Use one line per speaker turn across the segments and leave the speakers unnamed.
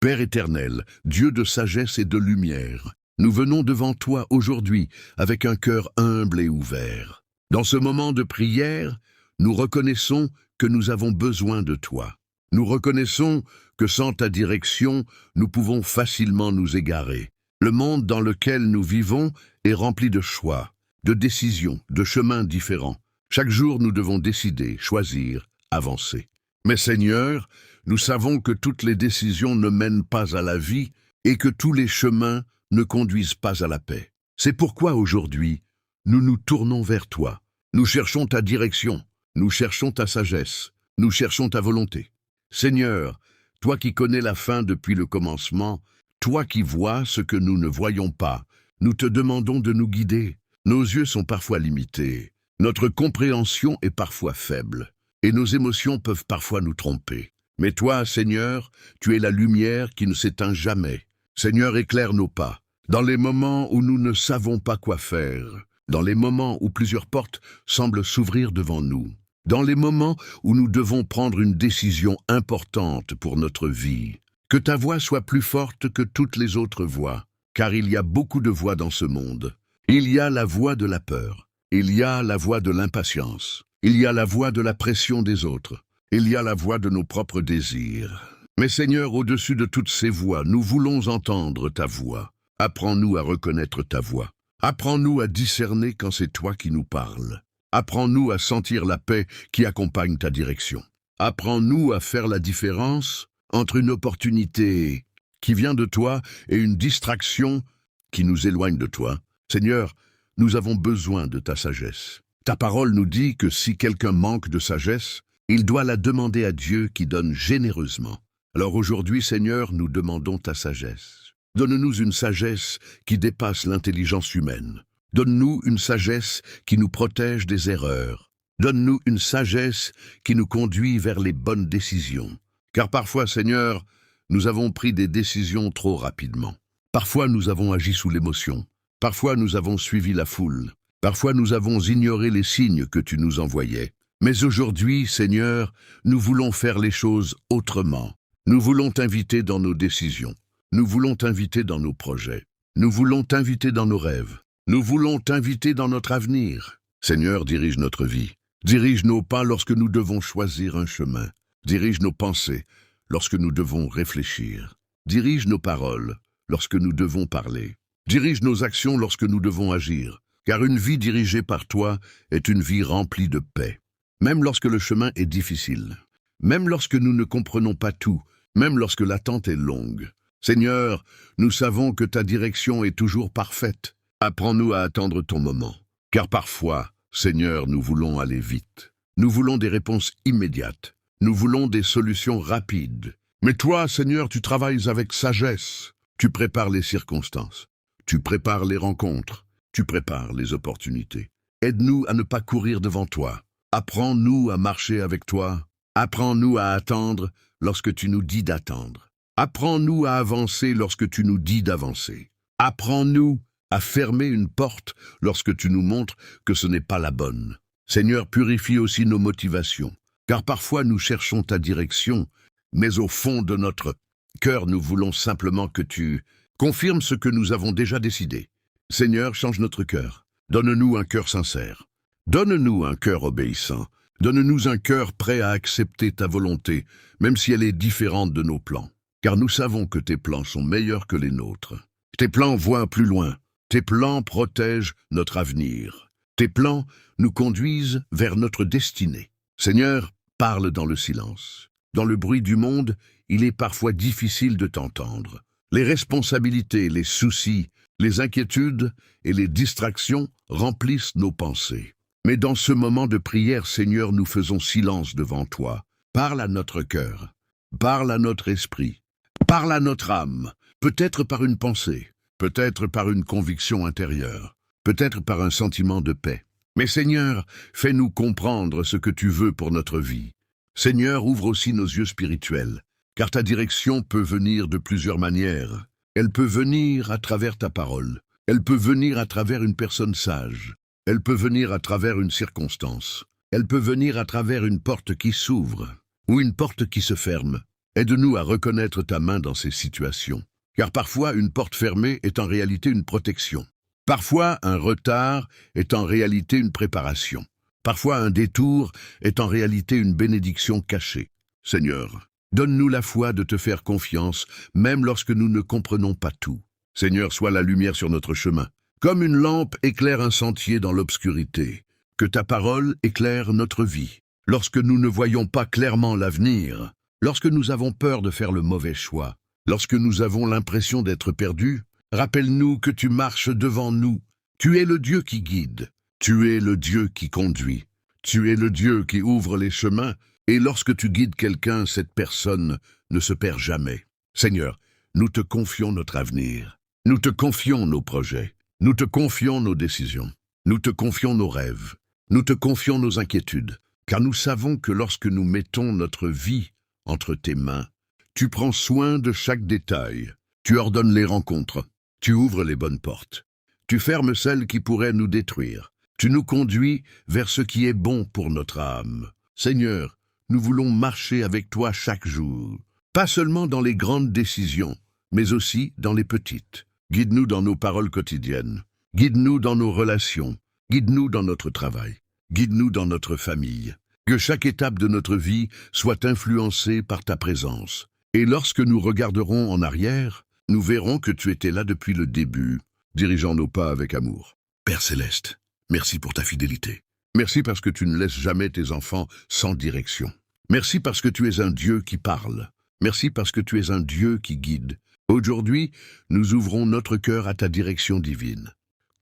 Père éternel, Dieu de sagesse et de lumière, nous venons devant toi aujourd'hui avec un cœur humble et ouvert. Dans ce moment de prière, nous reconnaissons que nous avons besoin de toi. Nous reconnaissons que sans ta direction, nous pouvons facilement nous égarer. Le monde dans lequel nous vivons est rempli de choix, de décisions, de chemins différents. Chaque jour, nous devons décider, choisir, avancer. Mais Seigneur, nous savons que toutes les décisions ne mènent pas à la vie et que tous les chemins ne conduisent pas à la paix. C'est pourquoi aujourd'hui, nous nous tournons vers toi. Nous cherchons ta direction, nous cherchons ta sagesse, nous cherchons ta volonté. Seigneur, toi qui connais la fin depuis le commencement, toi qui vois ce que nous ne voyons pas, nous te demandons de nous guider. Nos yeux sont parfois limités, notre compréhension est parfois faible, et nos émotions peuvent parfois nous tromper. Mais toi, Seigneur, tu es la lumière qui ne s'éteint jamais. Seigneur, éclaire nos pas. Dans les moments où nous ne savons pas quoi faire, dans les moments où plusieurs portes semblent s'ouvrir devant nous, dans les moments où nous devons prendre une décision importante pour notre vie, que ta voix soit plus forte que toutes les autres voix, car il y a beaucoup de voix dans ce monde. Il y a la voix de la peur, il y a la voix de l'impatience, il y a la voix de la pression des autres, il y a la voix de nos propres désirs. Mais Seigneur, au-dessus de toutes ces voix, nous voulons entendre ta voix. Apprends-nous à reconnaître ta voix. Apprends-nous à discerner quand c'est toi qui nous parles. Apprends-nous à sentir la paix qui accompagne ta direction. Apprends-nous à faire la différence entre une opportunité qui vient de toi et une distraction qui nous éloigne de toi. Seigneur, nous avons besoin de ta sagesse. Ta parole nous dit que si quelqu'un manque de sagesse, il doit la demander à Dieu qui donne généreusement. Alors aujourd'hui, Seigneur, nous demandons ta sagesse. Donne-nous une sagesse qui dépasse l'intelligence humaine. Donne-nous une sagesse qui nous protège des erreurs. Donne-nous une sagesse qui nous conduit vers les bonnes décisions. Car parfois, Seigneur, nous avons pris des décisions trop rapidement. Parfois, nous avons agi sous l'émotion. Parfois, nous avons suivi la foule. Parfois, nous avons ignoré les signes que tu nous envoyais. Mais aujourd'hui, Seigneur, nous voulons faire les choses autrement. Nous voulons t'inviter dans nos décisions. Nous voulons t'inviter dans nos projets. Nous voulons t'inviter dans nos rêves. Nous voulons t'inviter dans notre avenir. Seigneur, dirige notre vie. Dirige nos pas lorsque nous devons choisir un chemin. Dirige nos pensées lorsque nous devons réfléchir. Dirige nos paroles lorsque nous devons parler. Dirige nos actions lorsque nous devons agir. Car une vie dirigée par toi est une vie remplie de paix. Même lorsque le chemin est difficile. Même lorsque nous ne comprenons pas tout. Même lorsque l'attente est longue. Seigneur, nous savons que ta direction est toujours parfaite. Apprends-nous à attendre ton moment. Car parfois, Seigneur, nous voulons aller vite. Nous voulons des réponses immédiates. Nous voulons des solutions rapides. Mais toi, Seigneur, tu travailles avec sagesse. Tu prépares les circonstances. Tu prépares les rencontres. Tu prépares les opportunités. Aide-nous à ne pas courir devant toi. Apprends-nous à marcher avec toi. Apprends-nous à attendre lorsque tu nous dis d'attendre. Apprends-nous à avancer lorsque tu nous dis d'avancer. Apprends-nous à fermer une porte lorsque tu nous montres que ce n'est pas la bonne. Seigneur, purifie aussi nos motivations, car parfois nous cherchons ta direction, mais au fond de notre cœur, nous voulons simplement que tu confirmes ce que nous avons déjà décidé. Seigneur, change notre cœur. Donne-nous un cœur sincère. Donne-nous un cœur obéissant. Donne-nous un cœur prêt à accepter ta volonté, même si elle est différente de nos plans. Car nous savons que tes plans sont meilleurs que les nôtres. Tes plans voient plus loin. Tes plans protègent notre avenir. Tes plans nous conduisent vers notre destinée. Seigneur, parle dans le silence. Dans le bruit du monde, il est parfois difficile de t'entendre. Les responsabilités, les soucis, les inquiétudes et les distractions remplissent nos pensées. Mais dans ce moment de prière, Seigneur, nous faisons silence devant toi. Parle à notre cœur, parle à notre esprit, parle à notre âme, peut-être par une pensée, peut-être par une conviction intérieure, peut-être par un sentiment de paix. Mais Seigneur, fais-nous comprendre ce que tu veux pour notre vie. Seigneur, ouvre aussi nos yeux spirituels, car ta direction peut venir de plusieurs manières. Elle peut venir à travers ta parole, elle peut venir à travers une personne sage, elle peut venir à travers une circonstance, elle peut venir à travers une porte qui s'ouvre ou une porte qui se ferme. Aide-nous à reconnaître ta main dans ces situations. Car parfois, une porte fermée est en réalité une protection. Parfois, un retard est en réalité une préparation. Parfois, un détour est en réalité une bénédiction cachée. Seigneur, donne-nous la foi de te faire confiance, même lorsque nous ne comprenons pas tout. Seigneur, sois la lumière sur notre chemin. Comme une lampe éclaire un sentier dans l'obscurité, que ta parole éclaire notre vie. Lorsque nous ne voyons pas clairement l'avenir, lorsque nous avons peur de faire le mauvais choix, lorsque nous avons l'impression d'être perdus, rappelle-nous que tu marches devant nous. Tu es le Dieu qui guide, tu es le Dieu qui conduit, tu es le Dieu qui ouvre les chemins, et lorsque tu guides quelqu'un, cette personne ne se perd jamais. Seigneur, nous te confions notre avenir, nous te confions nos projets, nous te confions nos décisions, nous te confions nos rêves, nous te confions nos inquiétudes, car nous savons que lorsque nous mettons notre vie entre tes mains, tu prends soin de chaque détail, tu ordonnes les rencontres, tu ouvres les bonnes portes, tu fermes celles qui pourraient nous détruire, tu nous conduis vers ce qui est bon pour notre âme. Seigneur, nous voulons marcher avec toi chaque jour, pas seulement dans les grandes décisions, mais aussi dans les petites. Guide-nous dans nos paroles quotidiennes, guide-nous dans nos relations, guide-nous dans notre travail, guide-nous dans notre famille. Que chaque étape de notre vie soit influencée par ta présence. Et lorsque nous regarderons en arrière, nous verrons que tu étais là depuis le début, dirigeant nos pas avec amour. Père Céleste, merci pour ta fidélité. Merci parce que tu ne laisses jamais tes enfants sans direction. Merci parce que tu es un Dieu qui parle. Merci parce que tu es un Dieu qui guide. Aujourd'hui, nous ouvrons notre cœur à ta direction divine.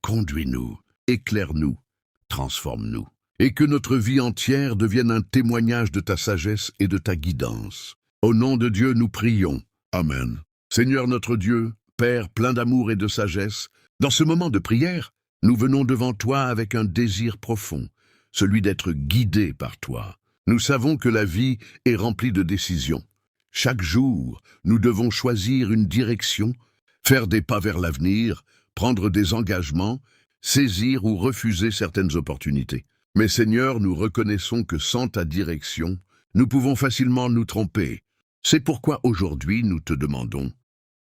Conduis-nous, éclaire-nous, transforme-nous. Et que notre vie entière devienne un témoignage de ta sagesse et de ta guidance. Au nom de Dieu, nous prions. Amen. Seigneur notre Dieu, Père plein d'amour et de sagesse, dans ce moment de prière, nous venons devant toi avec un désir profond, celui d'être guidés par toi. Nous savons que la vie est remplie de décisions. Chaque jour, nous devons choisir une direction, faire des pas vers l'avenir, prendre des engagements, saisir ou refuser certaines opportunités. Mais Seigneur, nous reconnaissons que sans ta direction, nous pouvons facilement nous tromper. C'est pourquoi aujourd'hui nous te demandons,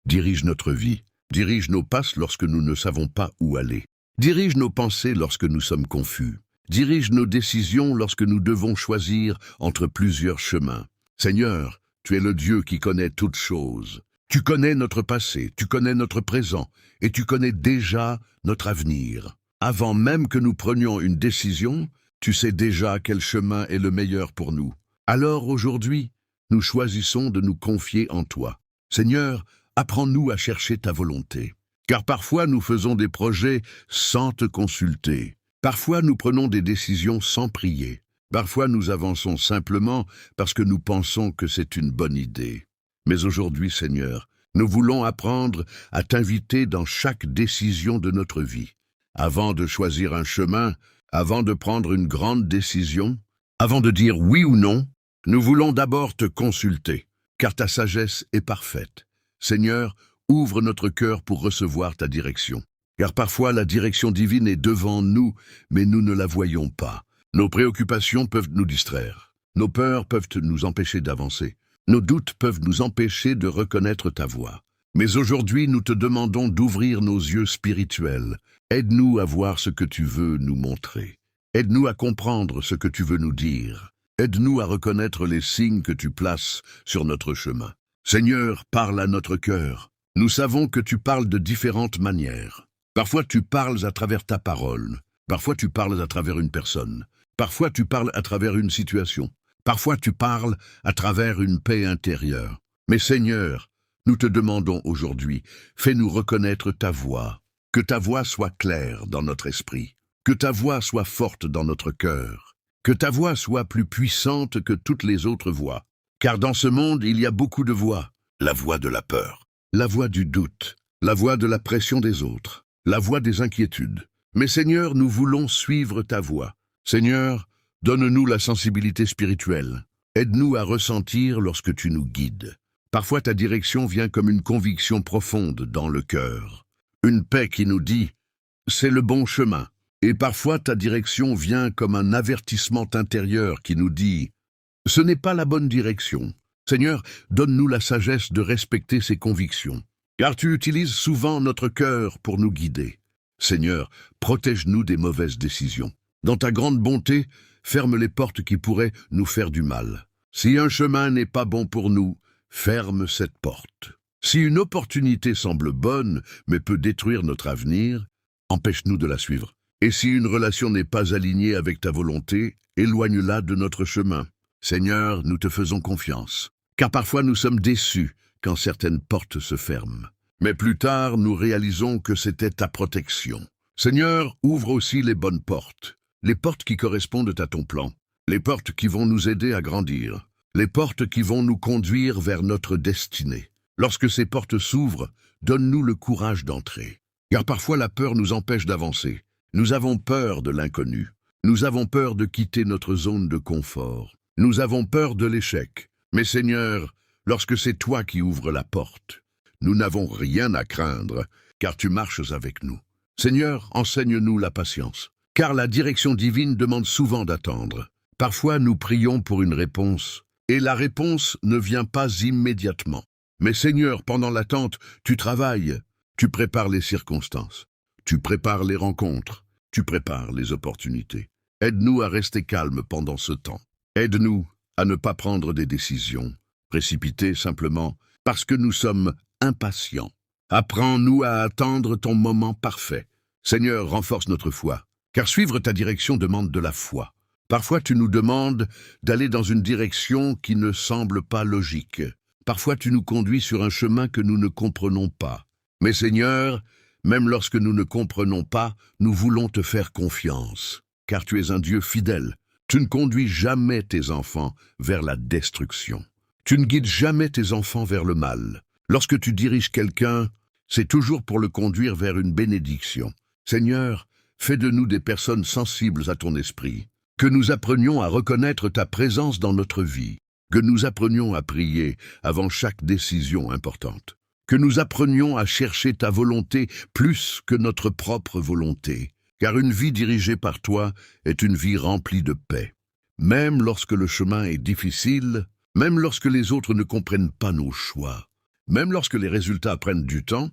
dirige notre vie, dirige nos passes lorsque nous ne savons pas où aller, dirige nos pensées lorsque nous sommes confus, dirige nos décisions lorsque nous devons choisir entre plusieurs chemins. Seigneur, tu es le Dieu qui connaît toutes choses. Tu connais notre passé, tu connais notre présent, et tu connais déjà notre avenir. Avant même que nous prenions une décision, tu sais déjà quel chemin est le meilleur pour nous. Alors aujourd'hui, nous choisissons de nous confier en toi. Seigneur, apprends-nous à chercher ta volonté. Car parfois nous faisons des projets sans te consulter. Parfois nous prenons des décisions sans prier. Parfois nous avançons simplement parce que nous pensons que c'est une bonne idée. Mais aujourd'hui, Seigneur, nous voulons apprendre à t'inviter dans chaque décision de notre vie. Avant de choisir un chemin, avant de prendre une grande décision, avant de dire oui ou non, nous voulons d'abord te consulter, car ta sagesse est parfaite. Seigneur, ouvre notre cœur pour recevoir ta direction. Car parfois la direction divine est devant nous, mais nous ne la voyons pas. Nos préoccupations peuvent nous distraire. Nos peurs peuvent nous empêcher d'avancer. Nos doutes peuvent nous empêcher de reconnaître ta voix. Mais aujourd'hui, nous te demandons d'ouvrir nos yeux spirituels. Aide-nous à voir ce que tu veux nous montrer. Aide-nous à comprendre ce que tu veux nous dire. Aide-nous à reconnaître les signes que tu places sur notre chemin. Seigneur, parle à notre cœur. Nous savons que tu parles de différentes manières. Parfois tu parles à travers ta parole. Parfois tu parles à travers une personne. Parfois tu parles à travers une situation. Parfois tu parles à travers une paix intérieure. Mais Seigneur, nous te demandons aujourd'hui, fais-nous reconnaître ta voix. Que ta voix soit claire dans notre esprit. Que ta voix soit forte dans notre cœur. Que ta voix soit plus puissante que toutes les autres voix. Car dans ce monde, il y a beaucoup de voix. La voix de la peur, la voix du doute, la voix de la pression des autres, la voix des inquiétudes. Mais Seigneur, nous voulons suivre ta voix. Seigneur, donne-nous la sensibilité spirituelle. Aide-nous à ressentir lorsque tu nous guides. Parfois ta direction vient comme une conviction profonde dans le cœur. Une paix qui nous dit « c'est le bon chemin ». Et parfois ta direction vient comme un avertissement intérieur qui nous dit « ce n'est pas la bonne direction ». Seigneur, donne-nous la sagesse de respecter ces convictions, car tu utilises souvent notre cœur pour nous guider. Seigneur, protège-nous des mauvaises décisions. Dans ta grande bonté, ferme les portes qui pourraient nous faire du mal. Si un chemin n'est pas bon pour nous, ferme cette porte. Si une opportunité semble bonne, mais peut détruire notre avenir, empêche-nous de la suivre. Et si une relation n'est pas alignée avec ta volonté, éloigne-la de notre chemin. Seigneur, nous te faisons confiance, car parfois nous sommes déçus quand certaines portes se ferment. Mais plus tard, nous réalisons que c'était ta protection. Seigneur, ouvre aussi les bonnes portes, les portes qui correspondent à ton plan, les portes qui vont nous aider à grandir, les portes qui vont nous conduire vers notre destinée. Lorsque ces portes s'ouvrent, donne-nous le courage d'entrer, car parfois la peur nous empêche d'avancer. Nous avons peur de l'inconnu, nous avons peur de quitter notre zone de confort, nous avons peur de l'échec. Mais Seigneur, lorsque c'est toi qui ouvres la porte, nous n'avons rien à craindre, car tu marches avec nous. Seigneur, enseigne-nous la patience, car la direction divine demande souvent d'attendre. Parfois, nous prions pour une réponse, et la réponse ne vient pas immédiatement. Mais Seigneur, pendant l'attente, tu travailles, tu prépares les circonstances, tu prépares les rencontres, tu prépares les opportunités. Aide-nous à rester calmes pendant ce temps. Aide-nous à ne pas prendre des décisions précipitées simplement parce que nous sommes impatients. Apprends-nous à attendre ton moment parfait. Seigneur, renforce notre foi, car suivre ta direction demande de la foi. Parfois, tu nous demandes d'aller dans une direction qui ne semble pas logique. Parfois, tu nous conduis sur un chemin que nous ne comprenons pas. Mais Seigneur, même lorsque nous ne comprenons pas, nous voulons te faire confiance, car tu es un Dieu fidèle. Tu ne conduis jamais tes enfants vers la destruction. Tu ne guides jamais tes enfants vers le mal. Lorsque tu diriges quelqu'un, c'est toujours pour le conduire vers une bénédiction. Seigneur, fais de nous des personnes sensibles à ton esprit, que nous apprenions à reconnaître ta présence dans notre vie, que nous apprenions à prier avant chaque décision importante, que nous apprenions à chercher ta volonté plus que notre propre volonté, car une vie dirigée par toi est une vie remplie de paix. Même lorsque le chemin est difficile, même lorsque les autres ne comprennent pas nos choix, même lorsque les résultats prennent du temps,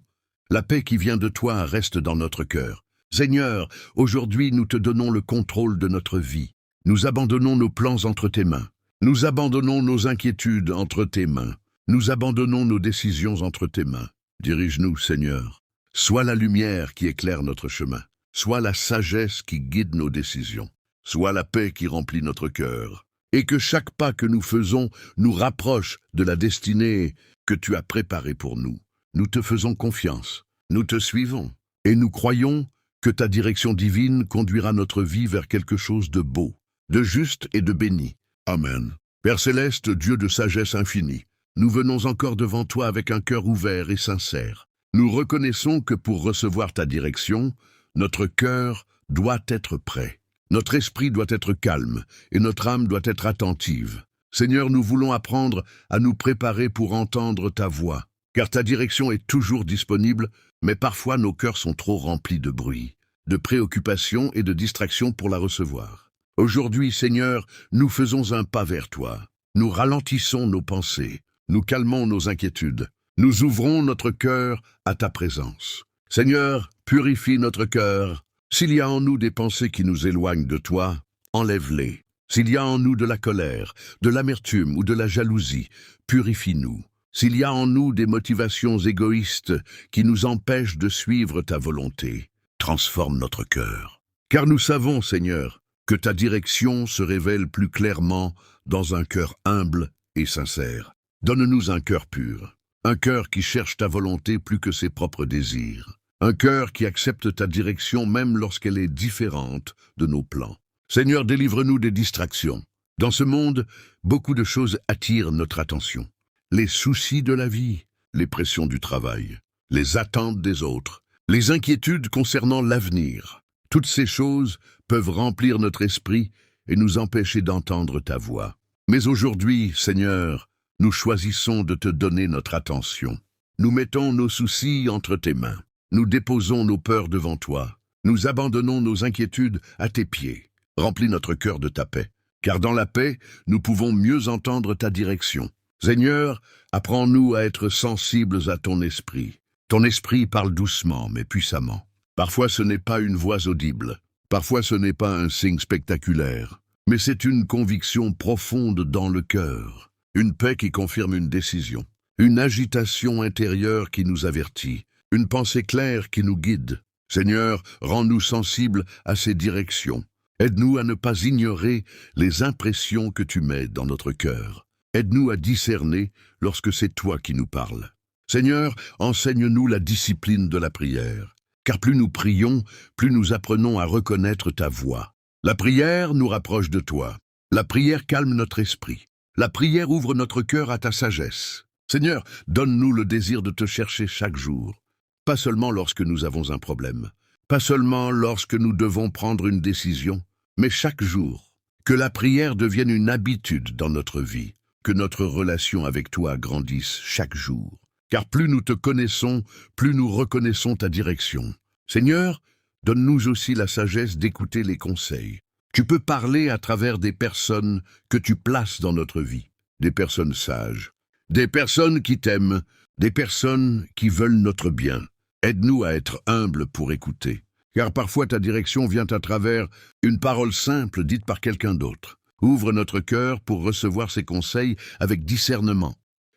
la paix qui vient de toi reste dans notre cœur. Seigneur, aujourd'hui nous te donnons le contrôle de notre vie. Nous abandonnons nos plans entre tes mains. Nous abandonnons nos inquiétudes entre tes mains. Nous abandonnons nos décisions entre tes mains. Dirige-nous, Seigneur. Sois la lumière qui éclaire notre chemin. Sois la sagesse qui guide nos décisions. Sois la paix qui remplit notre cœur. Et que chaque pas que nous faisons nous rapproche de la destinée que tu as préparée pour nous. Nous te faisons confiance. Nous te suivons. Et nous croyons que ta direction divine conduira notre vie vers quelque chose de beau, de juste et de béni. Amen. Père céleste, Dieu de sagesse infinie, nous venons encore devant toi avec un cœur ouvert et sincère. Nous reconnaissons que pour recevoir ta direction, notre cœur doit être prêt. Notre esprit doit être calme et notre âme doit être attentive. Seigneur, nous voulons apprendre à nous préparer pour entendre ta voix, car ta direction est toujours disponible, mais parfois nos cœurs sont trop remplis de bruit, de préoccupations et de distractions pour la recevoir. Aujourd'hui, Seigneur, nous faisons un pas vers toi. Nous ralentissons nos pensées, nous calmons nos inquiétudes. Nous ouvrons notre cœur à ta présence. Seigneur, purifie notre cœur. S'il y a en nous des pensées qui nous éloignent de toi, enlève-les. S'il y a en nous de la colère, de l'amertume ou de la jalousie, purifie-nous. S'il y a en nous des motivations égoïstes qui nous empêchent de suivre ta volonté, transforme notre cœur. Car nous savons, Seigneur, que ta direction se révèle plus clairement dans un cœur humble et sincère. Donne-nous un cœur pur, un cœur qui cherche ta volonté plus que ses propres désirs, un cœur qui accepte ta direction même lorsqu'elle est différente de nos plans. Seigneur, délivre-nous des distractions. Dans ce monde, beaucoup de choses attirent notre attention. Les soucis de la vie, les pressions du travail, les attentes des autres, les inquiétudes concernant l'avenir. Toutes ces choses peuvent remplir notre esprit et nous empêcher d'entendre ta voix. Mais aujourd'hui, Seigneur, nous choisissons de te donner notre attention. Nous mettons nos soucis entre tes mains. Nous déposons nos peurs devant toi. Nous abandonnons nos inquiétudes à tes pieds. Remplis notre cœur de ta paix, car dans la paix, nous pouvons mieux entendre ta direction. Seigneur, apprends-nous à être sensibles à ton esprit. Ton esprit parle doucement, mais puissamment. Parfois ce n'est pas une voix audible, parfois ce n'est pas un signe spectaculaire, mais c'est une conviction profonde dans le cœur, une paix qui confirme une décision, une agitation intérieure qui nous avertit, une pensée claire qui nous guide. Seigneur, rends-nous sensibles à ces directions. Aide-nous à ne pas ignorer les impressions que tu mets dans notre cœur. Aide-nous à discerner lorsque c'est toi qui nous parles. Seigneur, enseigne-nous la discipline de la prière, car plus nous prions, plus nous apprenons à reconnaître ta voix. La prière nous rapproche de toi. La prière calme notre esprit. La prière ouvre notre cœur à ta sagesse. Seigneur, donne-nous le désir de te chercher chaque jour, pas seulement lorsque nous avons un problème, pas seulement lorsque nous devons prendre une décision, mais chaque jour. Que la prière devienne une habitude dans notre vie, que notre relation avec toi grandisse chaque jour. Car plus nous te connaissons, plus nous reconnaissons ta direction. Seigneur, donne-nous aussi la sagesse d'écouter les conseils. Tu peux parler à travers des personnes que tu places dans notre vie, des personnes sages, des personnes qui t'aiment, des personnes qui veulent notre bien. Aide-nous à être humbles pour écouter, car parfois ta direction vient à travers une parole simple dite par quelqu'un d'autre. Ouvre notre cœur pour recevoir ces conseils avec discernement.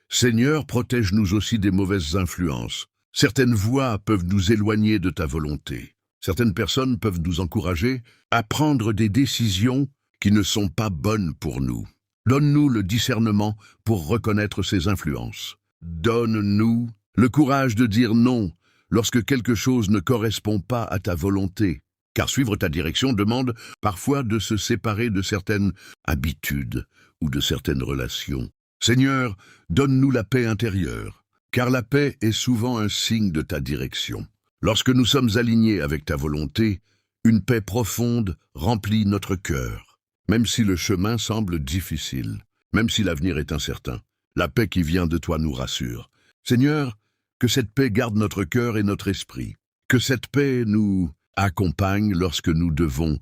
Seigneur, protège-nous aussi des mauvaises influences. Certaines voix peuvent nous éloigner de ta volonté. Certaines personnes peuvent nous encourager à prendre des décisions qui ne sont pas bonnes pour nous. Donne-nous le discernement pour reconnaître ces influences. Donne-nous le courage de dire non lorsque quelque chose ne correspond pas à ta volonté. Car suivre ta direction demande parfois de se séparer de certaines habitudes ou de certaines relations. Seigneur, donne-nous la paix intérieure, car la paix est souvent un signe de ta direction. Lorsque nous sommes alignés avec ta volonté, une paix profonde remplit notre cœur. Même si le chemin semble difficile, même si l'avenir est incertain, la paix qui vient de toi nous rassure. Seigneur, que cette paix garde notre cœur et notre esprit. Que cette paix nous accompagne lorsque nous devons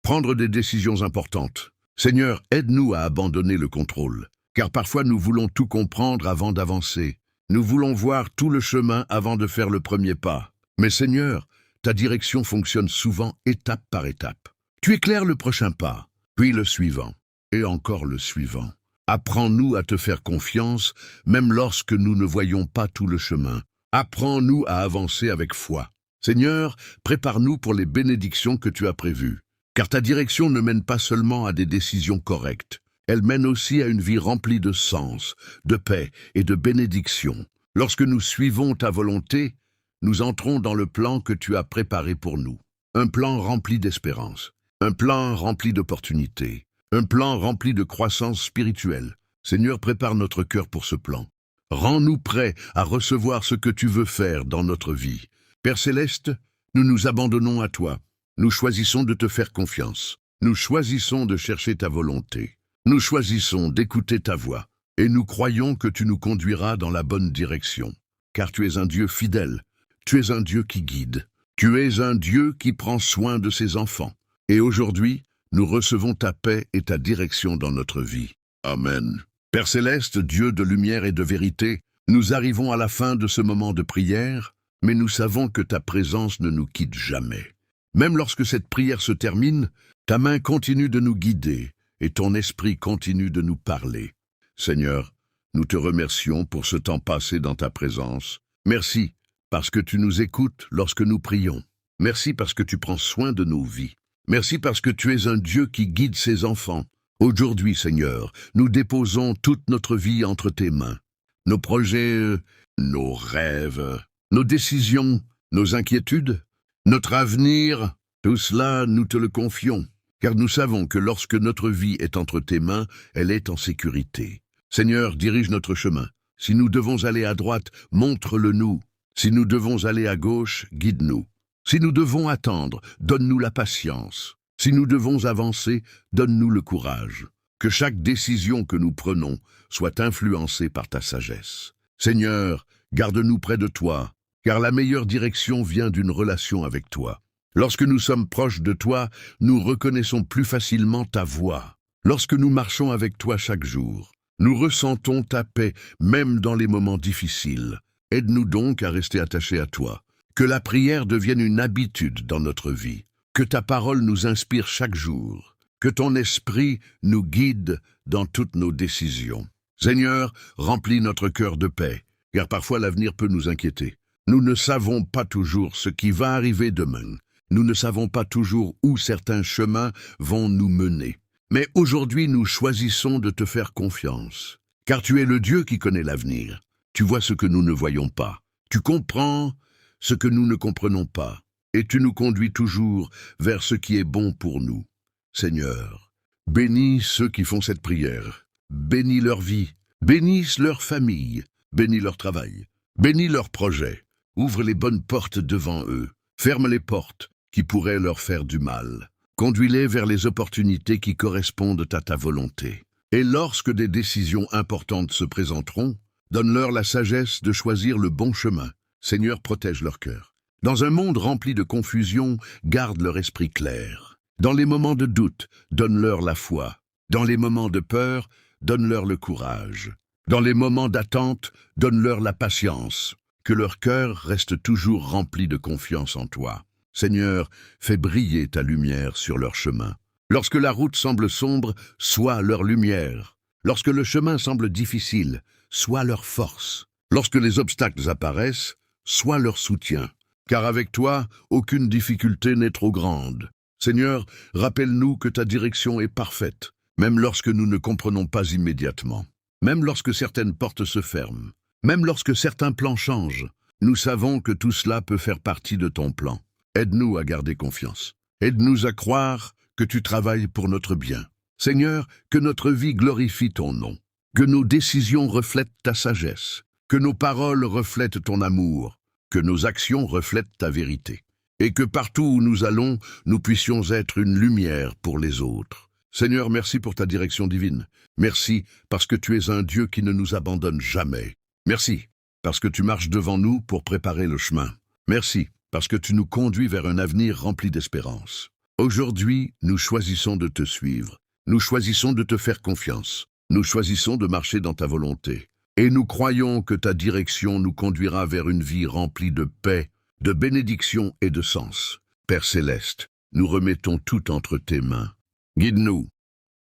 prendre des décisions importantes. Seigneur, aide-nous à abandonner le contrôle. Car parfois nous voulons tout comprendre avant d'avancer. Nous voulons voir tout le chemin avant de faire le premier pas. Mais Seigneur, ta direction fonctionne souvent étape par étape. Tu éclaires le prochain pas, puis le suivant, et encore le suivant. Apprends-nous à te faire confiance, même lorsque nous ne voyons pas tout le chemin. Apprends-nous à avancer avec foi. Seigneur, prépare-nous pour les bénédictions que tu as prévues. Car ta direction ne mène pas seulement à des décisions correctes. Elle mène aussi à une vie remplie de sens, de paix et de bénédiction. Lorsque nous suivons ta volonté, nous entrons dans le plan que tu as préparé pour nous. Un plan rempli d'espérance, un plan rempli d'opportunités, un plan rempli de croissance spirituelle. Seigneur, prépare notre cœur pour ce plan. Rends-nous prêts à recevoir ce que tu veux faire dans notre vie. Père Céleste, nous nous abandonnons à toi. Nous choisissons de te faire confiance. Nous choisissons de chercher ta volonté. Nous choisissons d'écouter ta voix, et nous croyons que tu nous conduiras dans la bonne direction. Car tu es un Dieu fidèle, tu es un Dieu qui guide, tu es un Dieu qui prend soin de ses enfants. Et aujourd'hui, nous recevons ta paix et ta direction dans notre vie. Amen. Père Céleste, Dieu de lumière et de vérité, nous arrivons à la fin de ce moment de prière, mais nous savons que ta présence ne nous quitte jamais. Même lorsque cette prière se termine, ta main continue de nous guider, et ton esprit continue de nous parler. Seigneur, nous te remercions pour ce temps passé dans ta présence. Merci parce que tu nous écoutes lorsque nous prions. Merci parce que tu prends soin de nos vies. Merci parce que tu es un Dieu qui guide ses enfants. Aujourd'hui, Seigneur, nous déposons toute notre vie entre tes mains. Nos projets, nos rêves, nos décisions, nos inquiétudes, notre avenir, tout cela, nous te le confions. Car nous savons que lorsque notre vie est entre tes mains, elle est en sécurité. Seigneur, dirige notre chemin. Si nous devons aller à droite, montre-le-nous. Si nous devons aller à gauche, guide-nous. Si nous devons attendre, donne-nous la patience. Si nous devons avancer, donne-nous le courage. Que chaque décision que nous prenons soit influencée par ta sagesse. Seigneur, garde-nous près de toi, car la meilleure direction vient d'une relation avec toi. Lorsque nous sommes proches de toi, nous reconnaissons plus facilement ta voix. Lorsque nous marchons avec toi chaque jour, Nous ressentons ta paix, même dans les moments difficiles. Aide-nous donc à rester attachés à toi. Que la prière devienne une habitude dans notre vie. Que ta parole nous inspire chaque jour. Que ton esprit nous guide dans toutes nos décisions. Seigneur, remplis notre cœur de paix, car parfois l'avenir peut nous inquiéter. Nous ne savons pas toujours ce qui va arriver demain. Nous ne savons pas toujours où certains chemins vont nous mener. Mais aujourd'hui, nous choisissons de te faire confiance, car tu es le Dieu qui connaît l'avenir. Tu vois ce que nous ne voyons pas. Tu comprends ce que nous ne comprenons pas. Et tu nous conduis toujours vers ce qui est bon pour nous. Seigneur, bénis ceux qui font cette prière. Bénis leur vie. Bénis leur famille. Bénis leur travail. Bénis leurs projets. Ouvre les bonnes portes devant eux. Ferme les portes qui pourraient leur faire du mal. Conduis-les vers les opportunités qui correspondent à ta volonté. Et lorsque des décisions importantes se présenteront, donne-leur la sagesse de choisir le bon chemin. Seigneur, protège leur cœur. Dans un monde rempli de confusion, garde leur esprit clair. Dans les moments de doute, donne-leur la foi. Dans les moments de peur, donne-leur le courage. Dans les moments d'attente, donne-leur la patience. Que leur cœur reste toujours rempli de confiance en toi. Seigneur, fais briller ta lumière sur leur chemin. Lorsque la route semble sombre, sois leur lumière. Lorsque le chemin semble difficile, sois leur force. Lorsque les obstacles apparaissent, sois leur soutien. Car avec toi, aucune difficulté n'est trop grande. Seigneur, rappelle-nous que ta direction est parfaite, même lorsque nous ne comprenons pas immédiatement. Même lorsque certaines portes se ferment. Même lorsque certains plans changent. Nous savons que tout cela peut faire partie de ton plan. Aide-nous à garder confiance. Aide-nous à croire que tu travailles pour notre bien. Seigneur, que notre vie glorifie ton nom. Que nos décisions reflètent ta sagesse. Que nos paroles reflètent ton amour. Que nos actions reflètent ta vérité. Et que partout où nous allons, nous puissions être une lumière pour les autres. Seigneur, merci pour ta direction divine. Merci parce que tu es un Dieu qui ne nous abandonne jamais. Merci parce que tu marches devant nous pour préparer le chemin. Merci parce que tu nous conduis vers un avenir rempli d'espérance. Aujourd'hui, nous choisissons de te suivre. Nous choisissons de te faire confiance. Nous choisissons de marcher dans ta volonté. Et nous croyons que ta direction nous conduira vers une vie remplie de paix, de bénédiction et de sens. Père céleste, nous remettons tout entre tes mains. Guide-nous,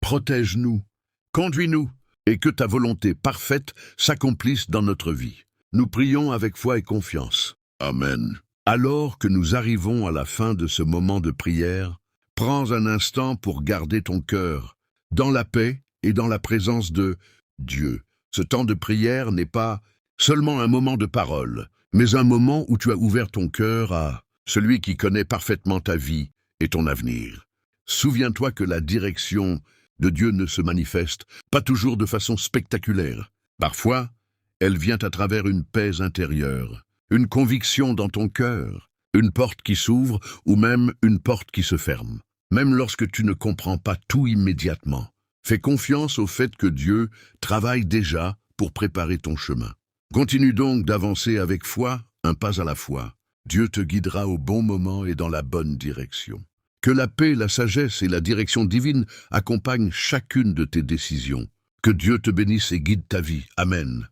protège-nous, conduis-nous, et que ta volonté parfaite s'accomplisse dans notre vie. Nous prions avec foi et confiance. Amen. Alors que nous arrivons à la fin de ce moment de prière, prends un instant pour garder ton cœur dans la paix et dans la présence de Dieu. Ce temps de prière n'est pas seulement un moment de parole, mais un moment où tu as ouvert ton cœur à celui qui connaît parfaitement ta vie et ton avenir. Souviens-toi que la direction de Dieu ne se manifeste pas toujours de façon spectaculaire. Parfois, elle vient à travers une paix intérieure, une conviction dans ton cœur, une porte qui s'ouvre ou même une porte qui se ferme. Même lorsque tu ne comprends pas tout immédiatement, fais confiance au fait que Dieu travaille déjà pour préparer ton chemin. Continue donc d'avancer avec foi, un pas à la fois. Dieu te guidera au bon moment et dans la bonne direction. Que la paix, la sagesse et la direction divine accompagnent chacune de tes décisions. Que Dieu te bénisse et guide ta vie. Amen.